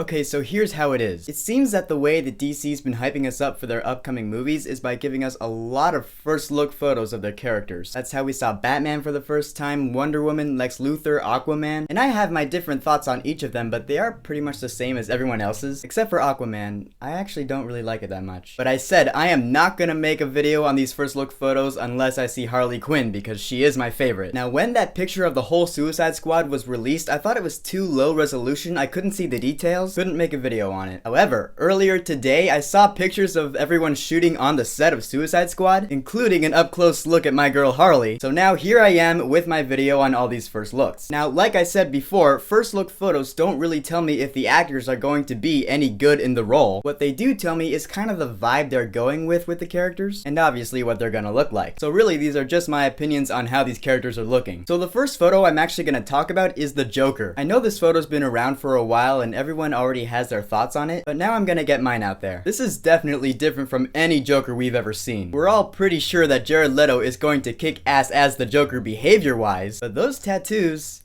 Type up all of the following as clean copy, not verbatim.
Okay, so here's how it is. It seems that the way that DC's been hyping us up for their upcoming movies is by giving us a lot of first look photos of their characters. That's how we saw Batman for the first time, Wonder Woman, Lex Luthor, Aquaman, and I have my different thoughts on each of them, but they are pretty much the same as everyone else's, except for Aquaman. I actually don't really like it that much. But I said I am not gonna make a video on these first look photos unless I see Harley Quinn, because she is my favorite. Now, when that picture of the whole Suicide Squad was released, I thought it was too low resolution. I couldn't see the details. Couldn't make a video on it. However, earlier today, I saw pictures of everyone shooting on the set of Suicide Squad, including an up-close look at my girl Harley. So now here I am with my video on all these first looks. Now, like I said before, first look photos don't really tell me if the actors are going to be any good in the role. What they do tell me is kind of the vibe they're going with the characters, and obviously what they're gonna look like. So really, these are just my opinions on how these characters are looking. So the first photo I'm actually gonna talk about is the Joker. I know this photo's been around for a while and everyone already has their thoughts on it, but now I'm gonna get mine out there. This is definitely different from any Joker we've ever seen. We're all pretty sure that Jared Leto is going to kick ass as the Joker behavior-wise, but those tattoos,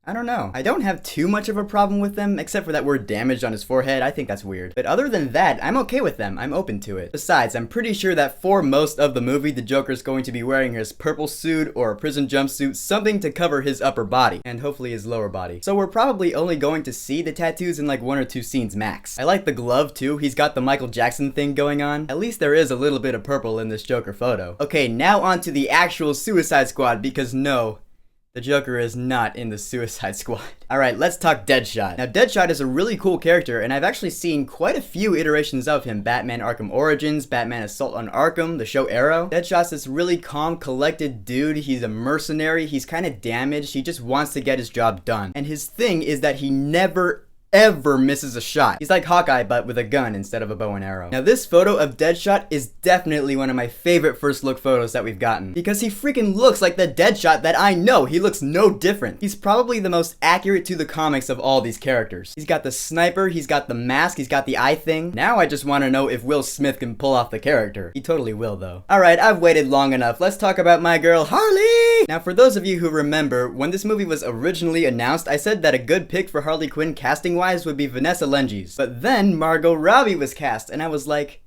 I don't know. I don't have too much of a problem with them, except for that word damaged on his forehead. I think that's weird. But other than that, I'm okay with them. I'm open to it. Besides, I'm pretty sure that for most of the movie, the Joker's going to be wearing his purple suit or a prison jumpsuit, something to cover his upper body, and hopefully his lower body. So we're probably only going to see the tattoos in like 1 or 2 scenes max. I like the glove too. He's got the Michael Jackson thing going on. At least there is a little bit of purple in this Joker photo. Okay, now on to the actual Suicide Squad, because no, the Joker is not in the Suicide Squad. Alright, let's talk Deadshot. Now, Deadshot is a really cool character, and I've actually seen quite a few iterations of him. Batman Arkham Origins, Batman Assault on Arkham, the show Arrow. Deadshot's this really calm, collected dude. He's a mercenary. He's kind of damaged. He just wants to get his job done. And his thing is that he never ever misses a shot. He's like Hawkeye, but with a gun instead of a bow and arrow. Now, this photo of Deadshot is definitely one of my favorite first look photos that we've gotten, because he freaking looks like the Deadshot that I know. He looks no different. He's probably the most accurate to the comics of all these characters. He's got the sniper, he's got the mask, he's got the eye thing. Now I just want to know if Will Smith can pull off the character. He totally will, though. Alright, I've waited long enough. Let's talk about my girl Harley! Now, for those of you who remember, when this movie was originally announced, I said that a good pick for Harley Quinn casting wise would be Vanessa Lengies. But then Margot Robbie was cast, and I was like,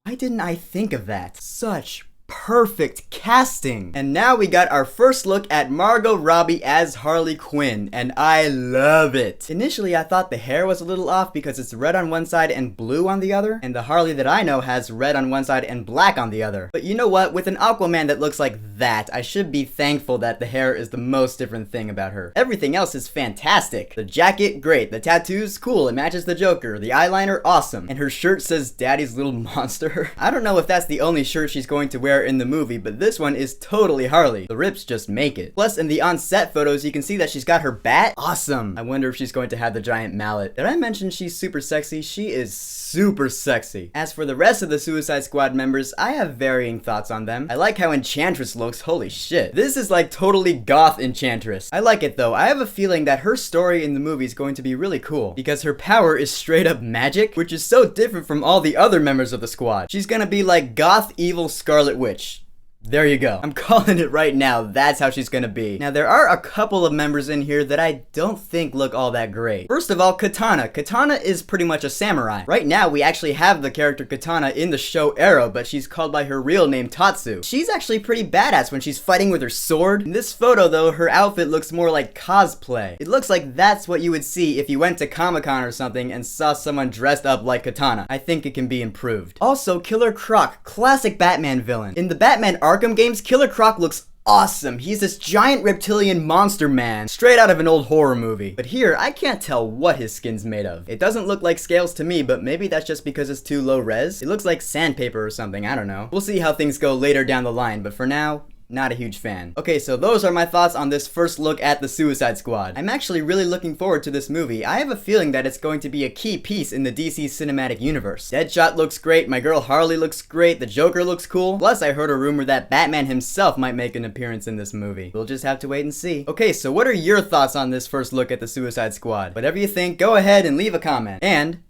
why didn't I think of that? Such perfect casting. And now we got our first look at Margot Robbie as Harley Quinn, and I love it. Initially, I thought the hair was a little off because it's red on one side and blue on the other, and the Harley that I know has red on one side and black on the other. But you know what? With an Aquaman that looks like that, I should be thankful that the hair is the most different thing about her. Everything else is fantastic. The jacket, great. The tattoos, cool. It matches the Joker. The eyeliner, awesome. And her shirt says Daddy's Little Monster. I don't know if that's the only shirt she's going to wear in the movie, but this one is totally Harley. The rips just make it. Plus, in the on-set photos, you can see that she's got her bat. Awesome. I wonder if she's going to have the giant mallet. Did I mention she's super sexy? She is super sexy. As for the rest of the Suicide Squad members, I have varying thoughts on them. I like how Enchantress looks. Holy shit. This is like totally goth Enchantress. I like it though. I have a feeling that her story in the movie is going to be really cool, because her power is straight up magic, which is so different from all the other members of the squad. She's gonna be like goth evil Scarlet Witch. There you go. I'm calling it right now. That's how she's gonna be. Now, there are a couple of members in here that I don't think look all that great. First of all, Katana. Katana is pretty much a samurai. Right now, we actually have the character Katana in the show Arrow, but she's called by her real name, Tatsu. She's actually pretty badass when she's fighting with her sword. In this photo, though, her outfit looks more like cosplay. It looks like that's what you would see if you went to Comic-Con or something and saw someone dressed up like Katana. I think it can be improved. Also, Killer Croc, classic Batman villain. In the Batman Arkham games, Killer Croc looks awesome. He's this giant reptilian monster man, straight out of an old horror movie. But here, I can't tell what his skin's made of. It doesn't look like scales to me, but maybe that's just because it's too low res. It looks like sandpaper or something, I don't know. We'll see how things go later down the line, but for now, not a huge fan. Okay, so those are my thoughts on this first look at the Suicide Squad. I'm actually really looking forward to this movie. I have a feeling that it's going to be a key piece in the DC cinematic universe. Deadshot looks great, my girl Harley looks great, the Joker looks cool. Plus, I heard a rumor that Batman himself might make an appearance in this movie. We'll just have to wait and see. Okay, so what are your thoughts on this first look at the Suicide Squad? Whatever you think, go ahead and leave a comment. And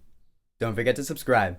don't forget to subscribe.